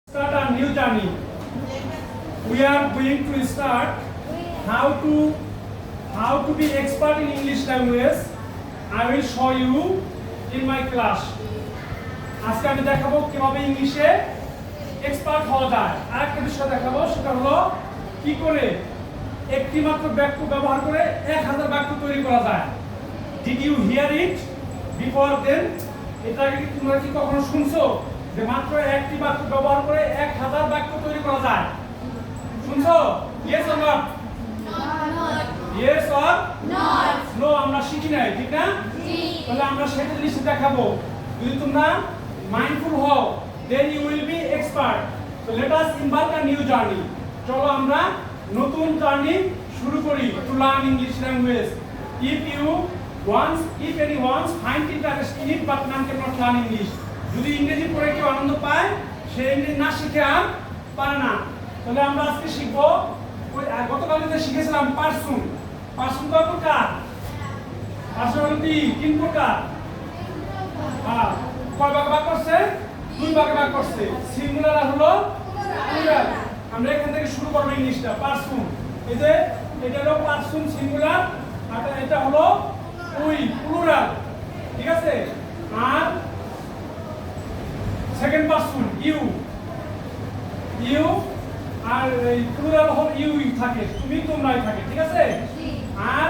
Start a new journey. We are going to start how to be expert in English language. I will show you in my class. আজকে আমি দেখাবো কিভাবে ইংলিশে expert হওয়া যায়। আরেকটা বিষয় দেখাবো, সেটা হলো কি করে একটি মাত্র বাক্য ব্যবহার করে 1000 বাক্য তৈরি করা যায়। Did you hear it before then? এটা কি তোমরা কি কখনো শুনছো যে মাত্র একটি বাক্য ব্যবহার করে 1000 বাক্য তৈরি করা যায়? শুনছো? Yes or not? Not. Yes or Not. no? আমরা শিখি নাই, ঠিক না? তাহলে আমরা সেটা জিনিস দেখাবো। যদি তোমরা মাইন্ডফুল হও, then you will be expert. So let us embark a new journey. চলো আমরা নতুন জার্নি শুরু করি to learn English language. If anyone find interest in it but none cannot learn English. যদি ইংরেজি পড়ে কেউ আনন্দ পায়, সে ইংরেজি না শিখে আর পারে না। তাহলে আমরা আজকে শিখবো, গতকাল যেটা শিখেছিলাম পারসন। পারসন কয় প্রকার? পারসন হলো তিন প্রকার। কয় ভাগে ভাগ করছে? দুই ভাগে ভাগ করছে। সিঙ্গুলার আর হলো প্লুরাল। আমরা এখান থেকে শুরু করব ইংলিশটা। পারসন, এই যে এটা হলো পারসন সিঙ্গুলার, আর এটা হলো উই প্লুরাল, ঠিক আছে? আর সেকেন্ড পারসন ইউ আর এই প্লুরাল হল ইউ থাকে, তুমি তোমরাই থাকে, ঠিক আছে? আর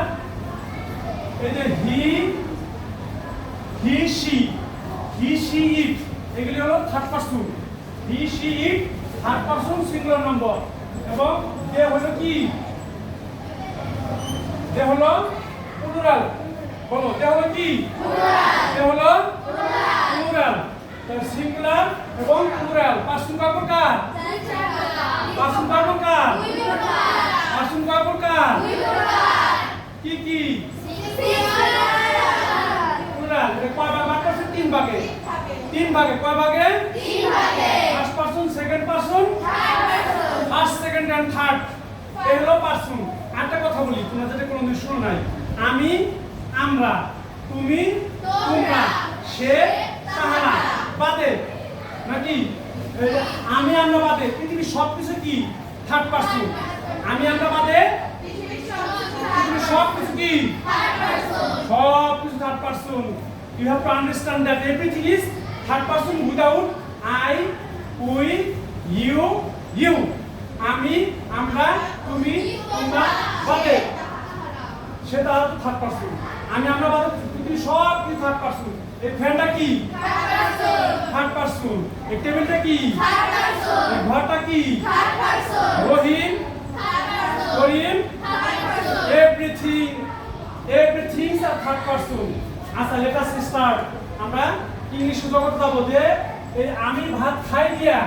এই যে হি শি ইট, এগুলি হলো third person. He she it third person singular number. এবং দে হলো কি? দে হলো প্লুরাল। বলো, দে হলো কি? দে হলো প্লুরাল। তাহলে সিঙ্গুলার এবং প্লুরাল। পারসন কয় প্রকার? পারসন কয় প্রকার? পারসন কয় প্রকার? কি কি? প্লুরাল। কয় ভাগে ভাগ করছে? তিন ভাগে। তিন ভাগে। কয় ভাগে? First person, second person, first, second and third. এই হলো পারসন। আরেকটা কথা বলি, তোমরা যেটা কোনোদিন শুনো নাই। আমি, আমরা, তুমি, তোমরা, সে, তাহারা বাদে, নাকি? আমি, আমরা বাদে পৃথিবীর সবকিছু কি? Third person. আমি, আমরা বাদে পৃথিবীর সবকিছু কি? সবকিছু third person. You have to understand that everything is third person without I, we, you. আমি, আমরা, তুমি, তোমরা বাদে সেটা হলো থার্ড পারসন। আমি, আমরা বাদে পৃথিবীর সব কিছু থার্ড পারসন। এই ফ্যানটা কি? Third person. এই টেবিলটা কি? এই ঘরটা কি? রহিম, করিম, এভরিথিং আর থার্ড পারসন। আচ্ছা, লেট আস স্টার্ট। আমরা ইংলিশ জগৎ যাবো যে এই আমি ভাত খাই দিয়া,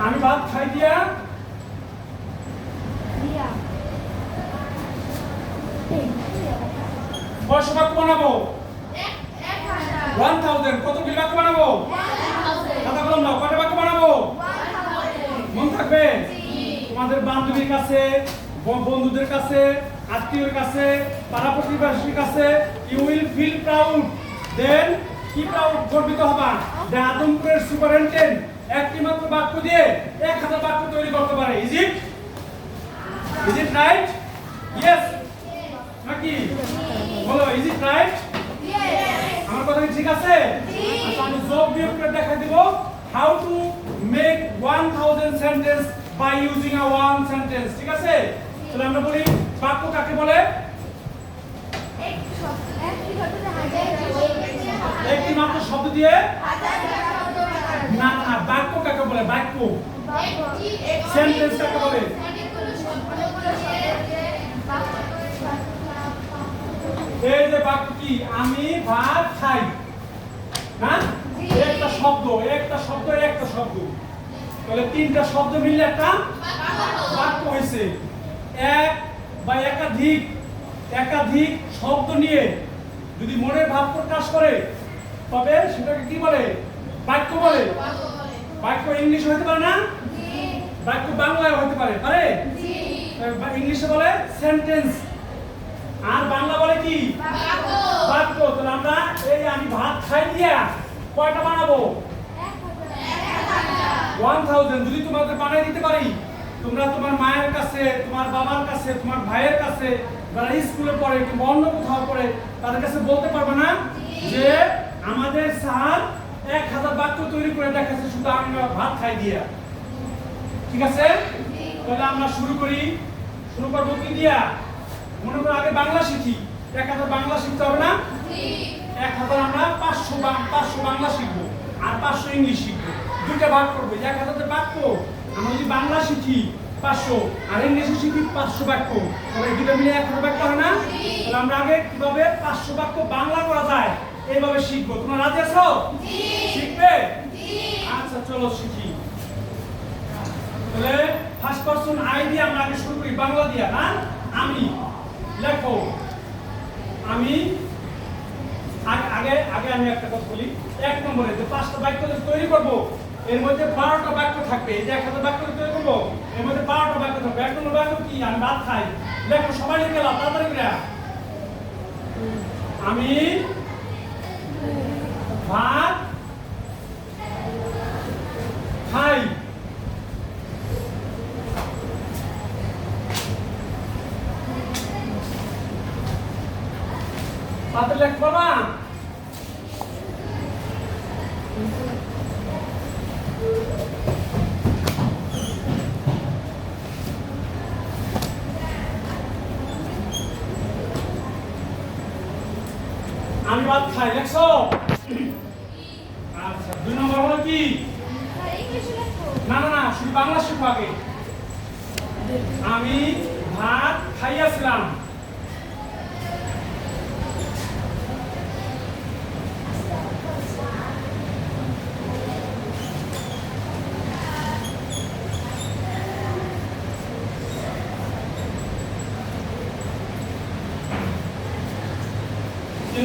আমি ভাত খাই দিয়া কয়শো বাক্য বানাবো? 1000। কত কি বাক্য বানাবো? কথা বললাম না, কয়টা বাক্য বানাবো? মন থাকবে? তোমাদের বান্ধবীর কাছে, বন্ধুদের কাছে, আত্মীয়ের কাছে, পাড়া প্রতিবেশীর কাছে ইউ উইল ফিল প্রাউড। দেন কি প্রাউড? গর্বিত হবা যে আদমপুরের সুপারিনটেন্ডেন্ট একটি মাত্র বাক্য দিয়ে 1000 বাক্য তৈরি করতে পারে। Is it right? ইয়েস নাকি? বলো, ইজ ইট রাইট? আমার কথা কি ঠিক আছে? আচ্ছা, আমি জব বিয়োগ করে দেখাই দিব how to make 1000 sentence by using a one sentence, ঠিক আছে? তাহলে আমরা বলি বাক্য কাকে বলে? একটি মাত্র শব্দ দিয়ে না না, বাক্য কাকে বলে? বাক্য। সেন্টেন্স কাকে বলে? এই যে বাক্য কি? আমি ভাত খাই, না? একটা শব্দ, একটা শব্দ। তাহলে তিনটা শব্দ মিললে একটা বাক্য হয়েছে। এক বা একাধিক শব্দ নিয়ে যদি মনের ভাব প্রকাশ করে, তবে সেটাকে কি বলে? বাক্য বলে। বাক্য ইংলিশ হতে পারে না? বাক্য বাংলায় হতে পারে, পারে? ইংলিশে বলে সেন্টেন্স, আর বাংলা বলে কি? বাক্য। তাহলে আমরা এই আমি ভাত খাই দিয়া কয়টা বানাবো? 1000 যদি তোমাদের বানাই দিতে পারি, তোমরা তোমার মায়ের কাছে, তোমার বাবার কাছে, তোমার ভাইয়ের কাছে, যারা স্কুলে পড়ে কিংবা অন্য কোথাও পড়ে, তাদের কাছে বলতে পারবে না যে আমাদের স্যার 1000 বাক্য তৈরি করে দেখাচ্ছে শুধু আমরা ভাত খাই দিয়া। ঠিক আছে? তাহলে আমরা শুরু করবো কি দিয়া? মনে করো আগে বাংলা শিখি। 1000 বাংলা শিখতে হবে না? 1000 আমরা 500 বাংলা শিখবো আর 500 ইংলিশ শিখবো। দুইটা ভাগ করবো। 1000 বাক্য আমরা যদি বাংলা শিখি 500 আর ইংলিশে শিখি 500 বাক্য, তাহলে দুটো মিলে 1000 বাক্য হয় না? তাহলে আমরা আগে কিভাবে 500 বাক্য বাংলা করা যায় এইভাবে শিখবো। তোমরা রাজি আছো? শিখবে? আচ্ছা চলো শিখি। তাহলে ফার্স্ট পারসন আই দিয়ে আমরা আগে শুরু করি, বাংলা দিয়া না? আমি। লেখো আমি। আগে আমি একটা কথা বলি। 1 নম্বরে যে 5টা বাক্য তৈরি করব, এর মধ্যে 12টা বাক্য থাকবে। এই যে 1000 বাক্য তৈরি করব, এর মধ্যে 12টা বাক্য থাকবে। 1 নম্বর বাক্য কি? আমি ভাত খাই। লেখো সবাই লিখে নাও তাড়াতাড়ি করে। আমি ভাত খাই। তাতে লেখবো না? আমি ভাত খাই। লেখছো? আচ্ছা 2 নম্বর হলো কি? না শুধু বাংলা শিখবো আগে। আমি ভাত খাইয়াছিলাম।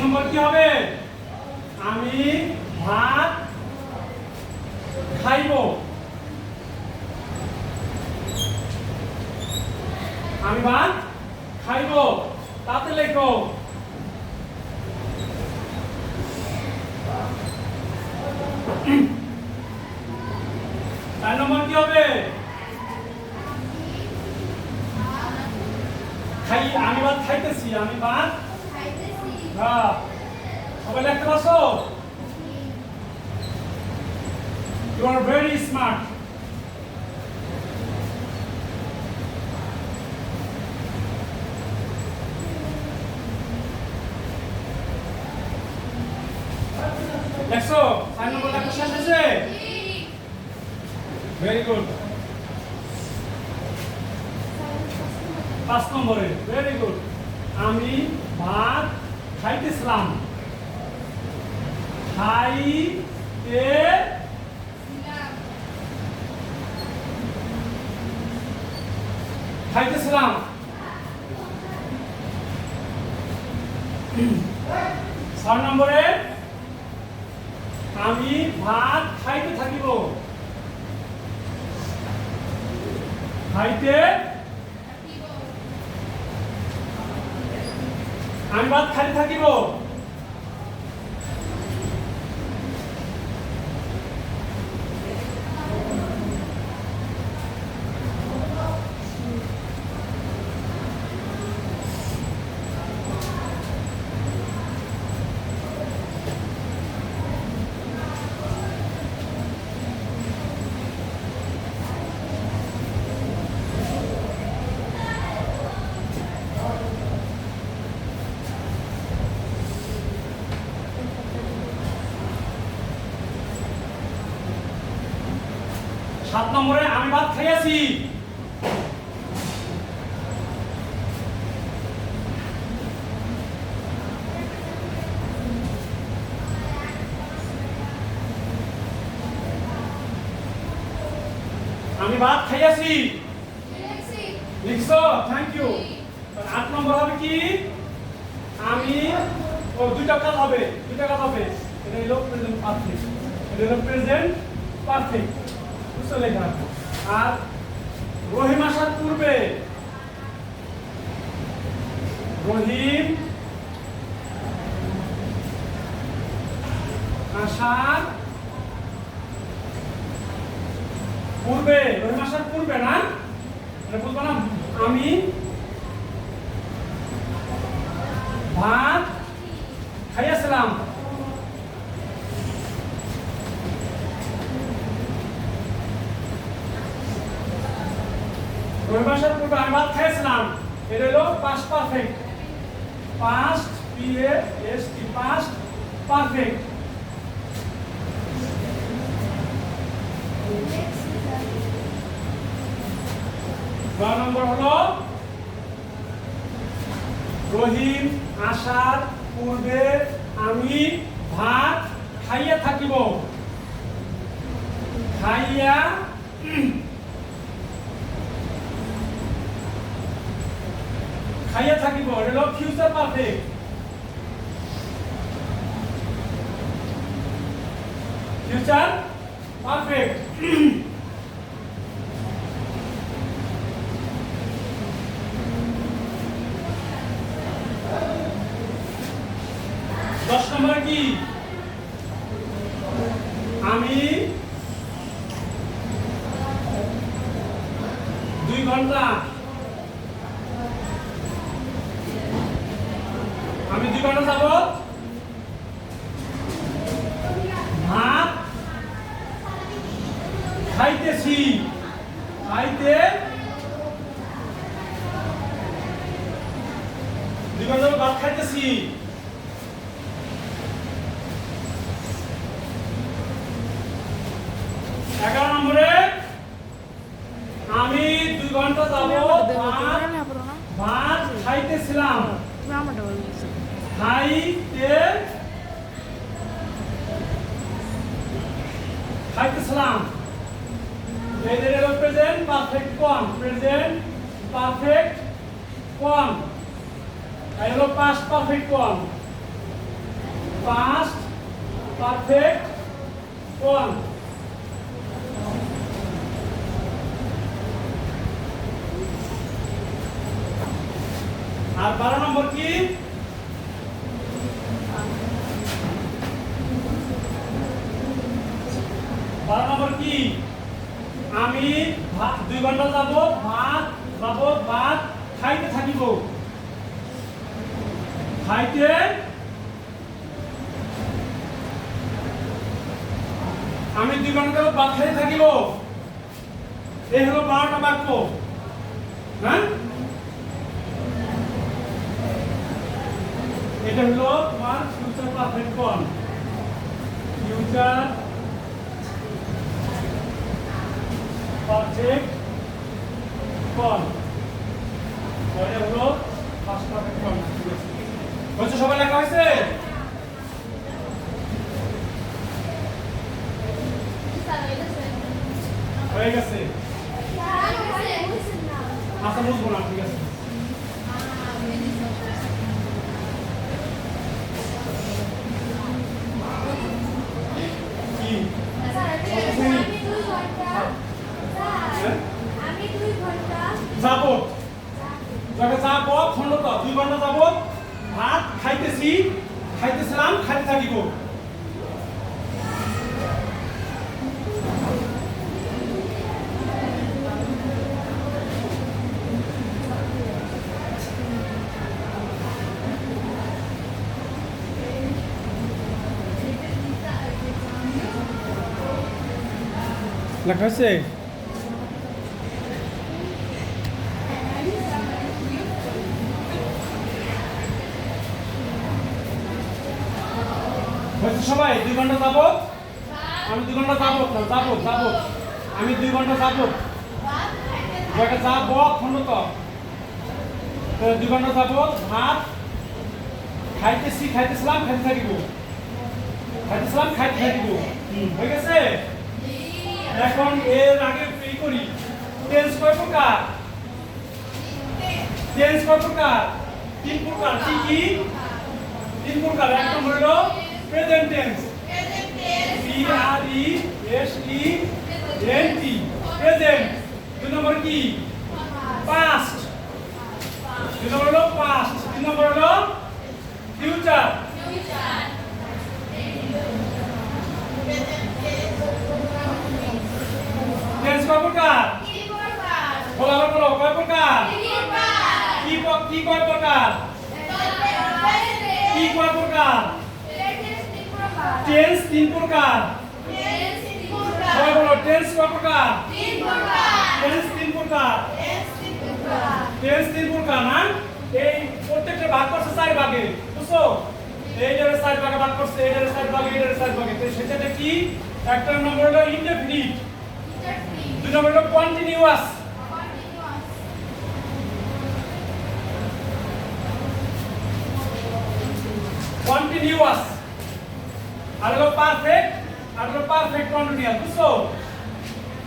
নম্বর কি হবে? আমি ভাত খাইব। আমি ভাত খাইব। তাতে লেখো 4 নম্বর কি হবে? আমি ভাত খাইতেছি। আমি ভাত হ্যাঁ সবাই লিখতে পারছো? You are very smart. দেখছো 4 নম্বর লেখা শেষ হয়েছে? Very good. 5 নম্বরে ভেরি গুড। আমি ভাত খাইতেছিলাম। খাইতেছিলাম। 6 নম্বরে আমি ভাত খাইতে থাকিব। আমি ভাত খাইতে থাকিব। সাত নম্বরে আমি ভাত খাইয়াছি। আমি ভাত খাইয়াছি। লিখছো? Thank you. 8 নম্বর হবে কি? আমি দুইটা কাজ হবে। এটা হলো প্রেজেন্ট পারফেক্ট। বুঝতে লেখা। আর রহিম আসার পূর্বে রহিম আসার পূর্বে রহিম আসার পূর্বে না এটা বুঝবো না আমি ভাত খাইয়াছিলাম রহিম আসার পূর্বে আমি ভাত খাইয়াছিলাম এটা হলো past perfect past PAST past perfect number হলো রহিম আসার পূর্বে আমি ভাত খাইয়া থাকিব খাইয়া খাইয়া থাকিব এটা হলো ফিউচার পারফেক্ট ফিউচার পারফেক্ট দশ নম্বর কি আমি 2 ঘন্টা যাব ভাত খাইতেছি খাইতে 2 ঘন্টা ভাত খাইতেছি নম্বরে আমি 2 ঘন্টা যাব ভাত খাইতেছিলাম খাইতেছিলাম এদের হলো প্রেজেন্ট পারফেক্ট কোন প্রেজেন্ট পারফেক্ট কোন আর হলো পাস্ট পারফেক্ট কোন পাস্ট পারফেক্ট কোন আর 12 নম্বর কি আমি 2 ঘন্টা যাব ভাত খাইতে থাকিব খাইতে আমি 2 ঘন্টা ভাত খাইতে থাকিব এই হলো 12টা বাক্য হ্যাঁ এটা হলো তোমার ফিউচার পারফেক্ট কোন ফিউচার পারফেক্ট কোন এটা হলো পাস্ট পারফেক্ট কোন বুঝছো সবাই লেখা হয়েছে হয়ে গেছে আচ্ছা বুঝবো না ঠিক আছে যাবত খণ্ডত 2 ঘন্টা যাবত ভাত খাইতেছিলাম খাইতে থাকিব লেখা আছে সবাই 2 ঘন্টা যাব আমি 2 ঘন্টা যাব আমি 2 ঘন্টা যাব খণ্ডত 2 ঘন্টা যাব ভাত খাইতেছিলাম খাইতে থাকিব হয়ে গেছে এখন এর আগে কি করি টেন্স কয় প্রকার 3 প্রকার কি 3 প্রকার এক নম্বর হলো প্রেজেন্ট টেন্স PRESENT প্রেজেন্ট 2 নম্বর কি পাস্ট 2 নম্বর হলো পাস্ট 3 নম্বর হলো ফিউচার টেন্স কয় প্রকার? তিন প্রকার। বলো আবার বলো, কয় প্রকার? তিন প্রকার। কি কয় প্রকার? কি কয় প্রকার? টেন্স তিন প্রকার। সবাই বলো, টেন্স কয় প্রকার? টেন্স তিন প্রকার। টেন্স তিন প্রকার না? এই প্রত্যেকটা ভাগ করছে চার ভাগে, বুঝছো? এইটারে চার ভাগে ভাগ করছে, এইটারে চার ভাগে, এইটারে চার ভাগে। তো সেটাতে কি? একটা নম্বর হলো ইনডেফিনিট, দুই নম্বর হলো কন্টিনিউয়াস, কন্টিনিউয়াস, আর হলো পারফেক্ট, আর হলো পারফেক্ট কন্টিনিউয়াস, বুঝছো?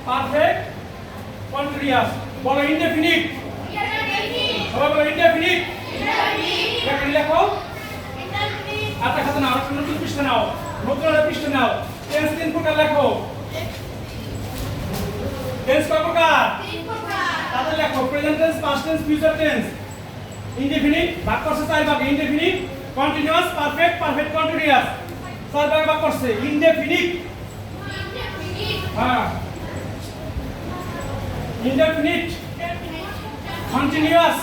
Perfect continuous. বলো ইনডেফিনিট, সবাই বলো ইনডেফিনিট। এখানে লেখো, আচ্ছা খাতা নাও, একটা নতুন পৃষ্ঠা নাও, নতুন একটা পৃষ্ঠা নাও। টেন্স তিন প্রকার লেখো। টেন্স কয় প্রকার? তাদের লেখো present tense, past tense, future tense. Indefinite ভাগ করছে চার ভাগে, indefinite, continuous, perfect, perfect continuous. চার ভাগে ভাগ করছে। ইনডেফিনিট, হ্যাঁ, indefinite, continuous,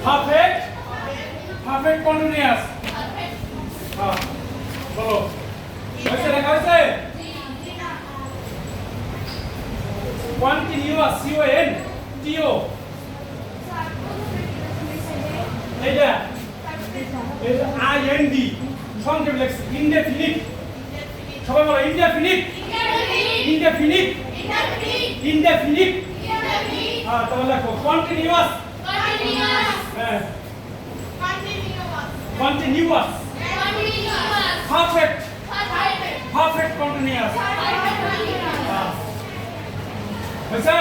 perfect, perfect continuous. হ্যাঁ, বলো হয়েছে, লেখা হয়েছে? কন্টিনিউয়াস, CON TO, এইটা এটা IND সংক্ষেপে লেখছে। ইনডেফিনিট, সবাই বলো ইনডেফিনিট, ইনডেফিনিট, ইনডেফিনিট। হ্যাঁ, তাহলে লেখো কন্টিনিউয়াস, হ্যাঁ, কন্টিনিউয়াস, পারফেক্ট, পারফেক্ট কন্টিনিউয়াস। হয়েছে?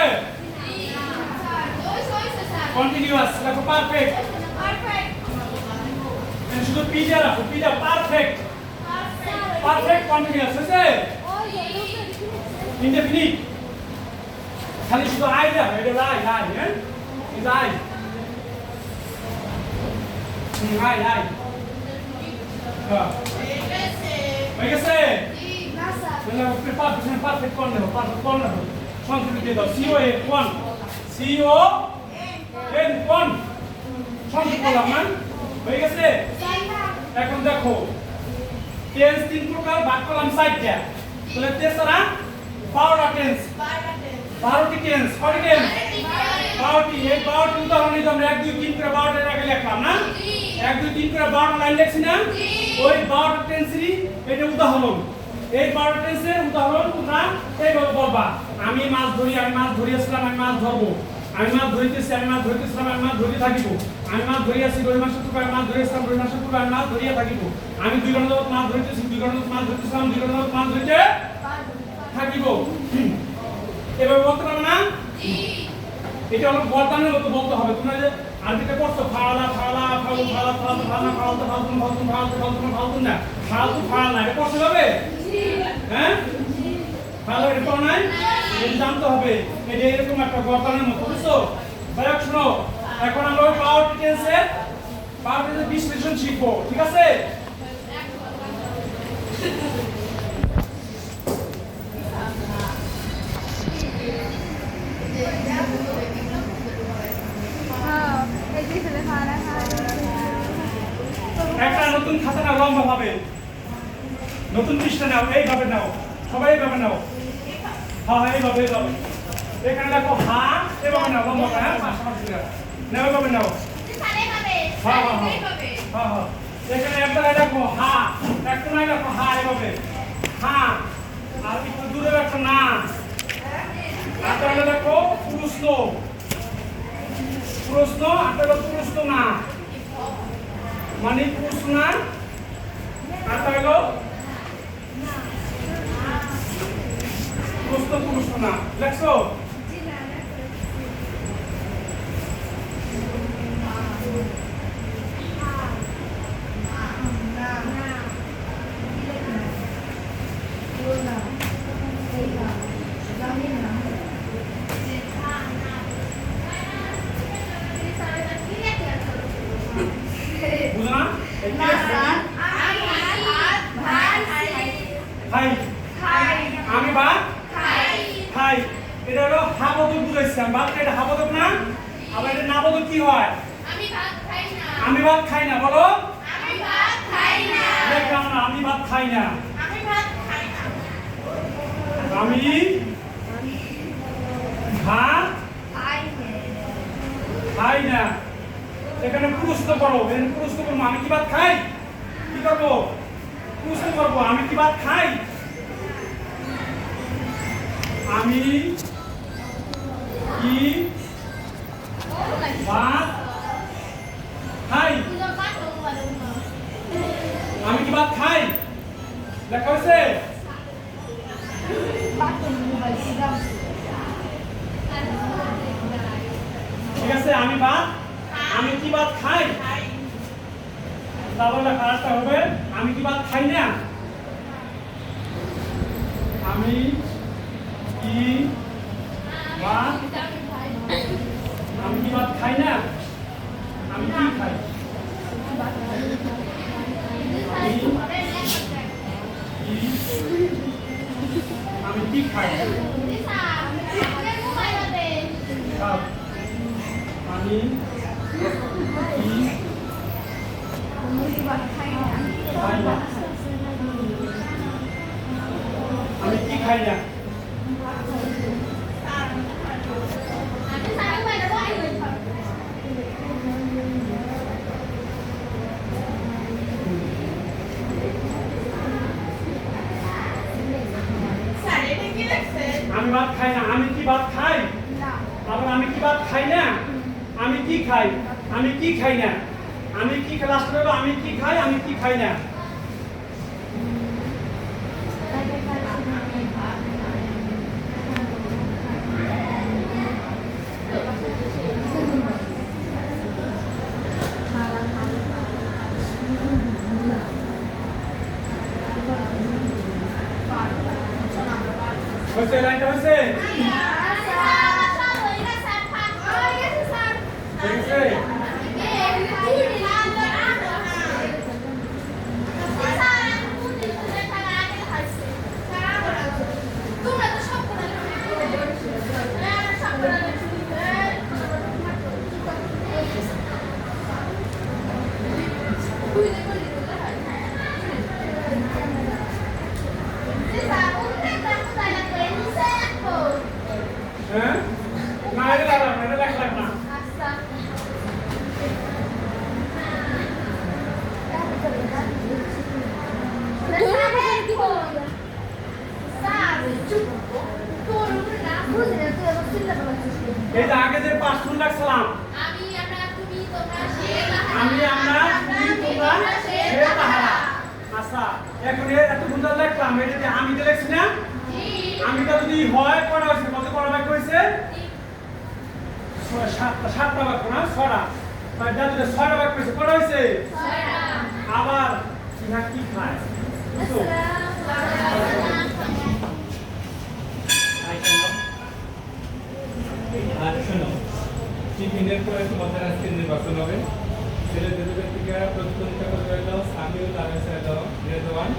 কন্টিনিউয়াস লেখো, পারফেক্ট, শুধু পিজা রাখো, পিজা পারফেক্ট, পারফেক্ট কন্টিনিউয়াস। হয়েছে? ইনডেফিনিট খালি শুধু আই রাখো, এটা আই, হ্যাঁ, এটা আই, আই, হ্যাঁ, হয়ে গেছে? পারফেক্ট কোন দেখো, পারফেক্ট কোন দেখো, সংক্ষেপে দিয়ে দাও। CON, CON কোন সংক্ষেপ করলাম না? হয়ে গেছে? এখন দেখো টেন্স তিন প্রকার, ভাগ করলাম চারটা। তাহলে তেসরা 12টা টেন্স, 12টি টেন্স, কয়টি টেন্স? 12টি। এই 12টি উদাহরণ নিতে আমরা 1 2 3 করে 12টার আগে লিখলাম না? 1 2 3 করে 12টা লাইন লিখছি না? ওই 12টা টেন্সেরই এটা উদাহরণ। এই 12টা টেন্সের উদাহরণ তোমরা এইভাবে বলবা। আমি মাছ ধরি, আমি মাছ ধরিয়াছিলাম, আমি মাছ ধরবো। আমি মাছ ধরিতেছি, আমি মাছ ধরিতেছিলাম, আমি মাছ ধরিতে থাকিব। আমি মাছ ধরিয়াছি, রবি মাসের টুকু আমি মাছ ধরিয়াছিলাম, রবি মাসের টুকু আমি মাছ ধরিয়া থাকিব। আমি 2 ঘন্টা যাবত মাছ ধরিতেছি, 2 ঘন্টা যাবত মাছ ধরিতেছিলাম, 2 ঘন্টা যাবত মাছ ধরিতে থাকিব। এভাবে বলতে পারবে না? এটা হলো বর্তমানের মতো বলতে হবে। তোমরা যে আরবিতে পড়ছো ফালা ফালা ফালু ফালা ফালা ফালা ফালতু ফালতু ফালতু ফালতু ফালতু ফালতু না, ফালতু ফাল না, এটা পড়তে হবে? হ্যাঁ, ভালো এটা পড়ো নাই? এটা জানতে হবে। এটা এরকম একটা বর্তমানের মতো, বুঝছো? ভাই শোনো, এখন আমরা ওই পাওয়ার টেন্সের বিশ্লেষণ শিখবো, ঠিক আছে? একটা নতুন খাতা নাও, লম্বা ভাবে নতুন পৃষ্ঠা নাও, এইভাবে নাও, সবাই এইভাবে নাও। হ্যাঁ, এইভাবে, এইভাবে। এখানে দেখো হা, এভাবে নাও, লম্বা, হ্যাঁ, পাশাপাশি নাও, এইভাবে নাও। হ্যাঁ, এখানে একটা দেখো হা, একটা নাই দেখো হা, এইভাবে হা, আর একটু দূরে দেখো না। আর তাহলে দেখো প্রশ্ন, প্রশ্ন, আর তাহলে প্রশ্ন না, মানে প্রশ্ন না, আর তাহলে প্রশ্ন, প্রশ্ন না। দেখছো? বুঝো না? ভাই, আমি ভাত খাই, হাবোধক বুঝাইছিলাম ভাত খাই এটা হাবোধক না আবার এটা না বোধক কি হয় আমি ভাত খাই না আমি ভাত খাই না বলো আমি ভাত খাই না দেখলাম না আমি ভাত খাই না আমি ভাত খাই না আমি ভাত খাই না খাই না এখানে প্রশ্ন করো এখানে প্রশ্ন করবো আমি কি ভাত খাই কি করবো প্রশ্ন করবো আমি কি ভাত খাই আমি কি ভাত খাই আমি কি ভাত খাই লেখা হয়েছে ঠিক আছে আমি কি ভাত খাই তাহলে কাজটা হবে আমি কি ভাত খাই না আমি কি ভাত আমি কি ভাত খাই না আমি কি খাই আমি কি খাই আমি কি খাই না আমি ভাত খাই না আমি কি ভাত খাই আবার আমি কি ভাত খাই না আমি কি খাই আমি কি খাই না আমি কি লাস্ট করবো আমি কি খাই আমি কি খাই না হয়েছে লাইনটা হয়েছে হয়েছে হ্যাঁ না এটা লাগলাম এটা লেখলাম না এই যে আগে যে 5 ফুল রাখছিলাম আমি আমরা তুমি তোমরা সে আমি আমরা তুমি তোমরা সে তাহারা আচ্ছা এখন এত সুন্দর লিখলাম এটা যে আমি দিয়ে লিখছি না আমিটা যদি হয় কটা হয়েছে কত কটা বাক্য হয়েছে সাতটা বাক্য না ছটা তাই যদি 6টা বাক্য হয়েছে কটা হয়েছে আবার ইহা কি খায় বুঝছো আর শোনো টিফিনের পরে তোমাদের আজকে নির্বাচন হবে ছেলেদের থেকে প্রতিদ্বন্দ্বিতা করতে হলো সামিউল রেদওয়ান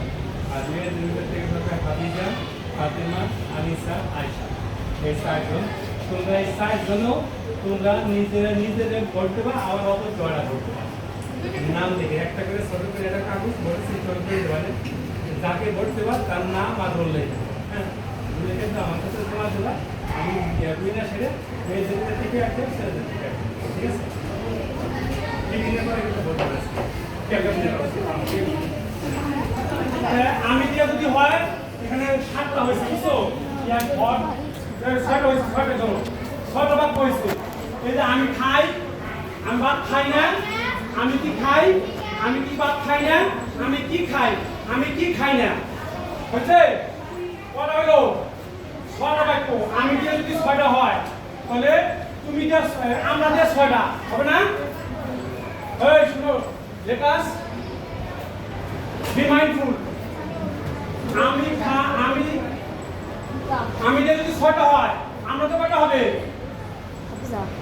আর মেয়েদের থেকে থাকবে হাদিজা ফাতিমা আনিসা আয়েশা এই 4 জন তোমরা এই 4 জনও তোমরা নিজেদের ভোট দেবা আবার অত জয়টা ভোট দেবা নাম লিখে একটা করে ছোট করে একটা কাগজ ভোট সিস্টেম করে দেবে যাকে ভোট দেবা তার নাম আর রোল লিখে হ্যাঁ লিখে তো আমার কাছে জমা দেবা আমি বিনা সেরে মেয়েদের থেকে একটা ছেলেদের থেকে ঠিক আছে টিফিনের পরে একটা ভোট দেবে আমি দিয়ে যদি হয় এখানে 7টা হয়েছে বুঝছো এক ঘর 6টা হয়েছে 6টা জন 6টা বাক্য হয়েছে এই যে আমি খাই আমি ভাত খাই না আমি কি খাই আমি কি ভাত খাই না আমি কি খাই আমি কি খাই না হয়েছে কটা হইলো 6টা বাক্য আমি দিয়ে যদি 6টা হয় তাহলে তুমি দিয়ে আমরা দিয়ে 6টা হবে না এই শুনো লেটাস বি মাইন্ডফুল আমি দিয়ে যদি 6টা হয় আমরা তো কয়টা হবে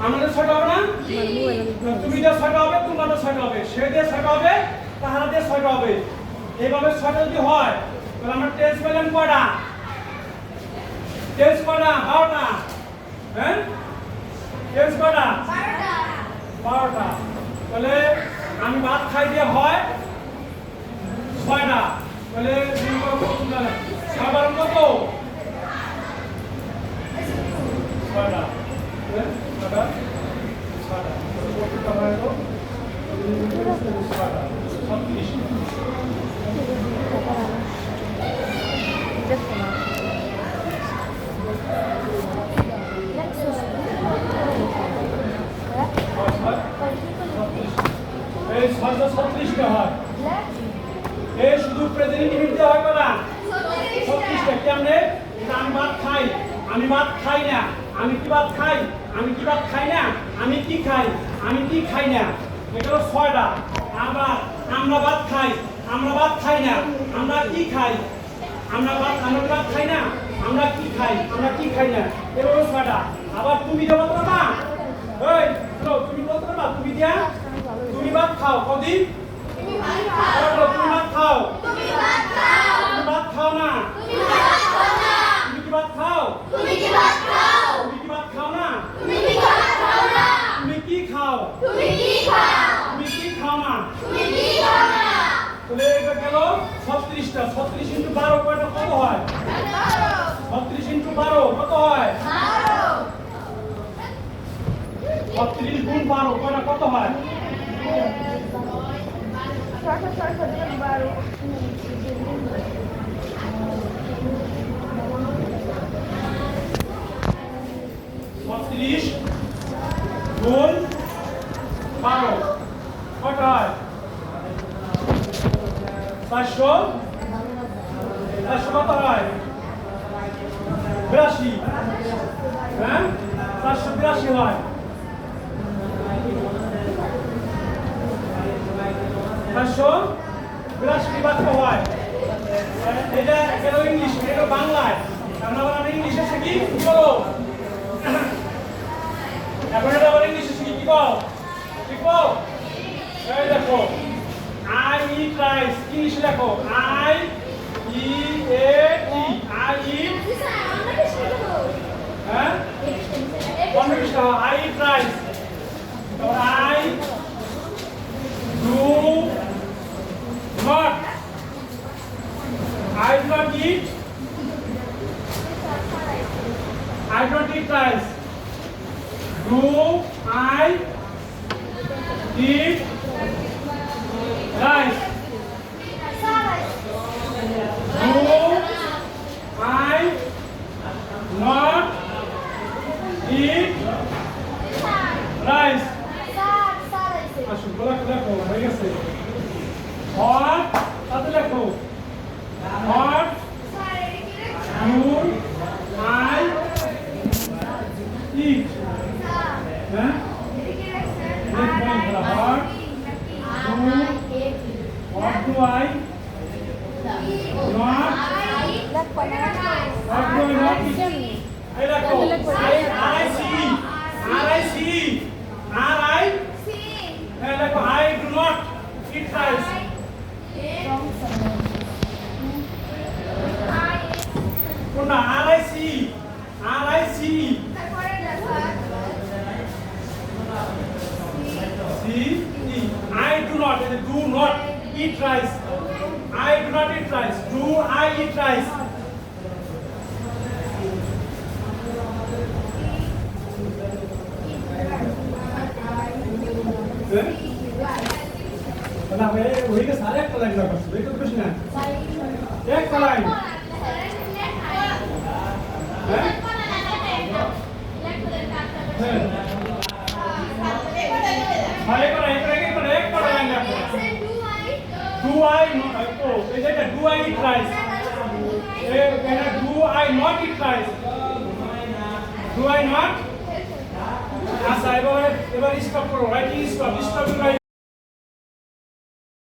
আমাদের 6টা হবে না তুমি দিয়ে 6টা হবে তোমরা তো 6টা হবে সে দিয়ে 6টা হবে তাহারা দিয়ে 6টা হবে এইভাবে 6টা যদি হয় তাহলে আমরা টেস্ট পেলাম কয়টা টেস্ট কয়টা 12টা হ্যাঁ এস কটা 12টা 12টা তাহলে আমি ভাত খাই দিয়ে হয় 6টা তাহলে 6 কত 6টা হ্যাঁ 6টা 6টা কতটা হয় তো 6টা 36 এই 36টা হয় এই শুধু প্রেজেন্ট ইনডিফিনিট হয় না 36টা কেমনে এটা আমি ভাত খাই না আমি কি ভাত খাই আমি কি ভাত খাই না আমি কি খাই আমি কি খাই না এটা হলো 6টা আবার আমরা ভাত খাই না আমরা কি খাই আমরা ভাত খাই না আমরা কি খাই না এটা হলো 6টা আবার তুমি যে বলতো না এই তুমি বলতো না তুমি দিয়া তুমি ভাত খাও কদিন তুমি ভাত খাও তুমি ভাত খাও তুমি ভাত খাও তুমি ভাত খাও না তুমি ভাত খাও না তুমি কি ভাত খাও তুমি কি ভাত খাও তুমি কি ভাত খাও না তুমি কি ভাত খাও না তুমি কি খাও তুমি কি খাও তুমি কি খাও না তুমি কি খাও না তাহলে এটা গেল 36টা 36 ইনটু 12 কয়টা কত হয় 36 ইনটু 12 কত হয় 36 গুণ 12 কয়টা কত হয় ছত্রিশ গুণ 12 কয়টা হয় 400 কত হয় 82 হ্যাঁ 482 হয় 482 বাক্য হয় এটা গেল ইংলিশ এটা বাংলায় কারণ আমরা ইংলিশে শিখি কি বলো এখন এটা আবার ইংলিশে শিখি কি বল শিখবো এই দেখো I eat rice ইংলিশে দেখো I E A T I eat হ্যাঁ কন্ডিশন I eat rice তারপর I do not I do not eat rice do I eat rice do I not eat rice আসুন লেখো হয়ে গেছে হট তাতে লেখো হট ডু আই ইট হ্যাঁ hot do I not hot do I not eat এই লেখো আর আই সি হ্যাঁ লেখো I do not eat rice কোনটা আর I see I do not eat rice. I do not eat rice. Do I eat rice? ना वे वही के सारे एक लाइन लगा बस एक कुछ ना एक लाइन एक लाइन लगा do I not oh is it do I eat rice do I not eat rice do I not আচ্ছা এবার স্টপ করো রাইটিং স্টপ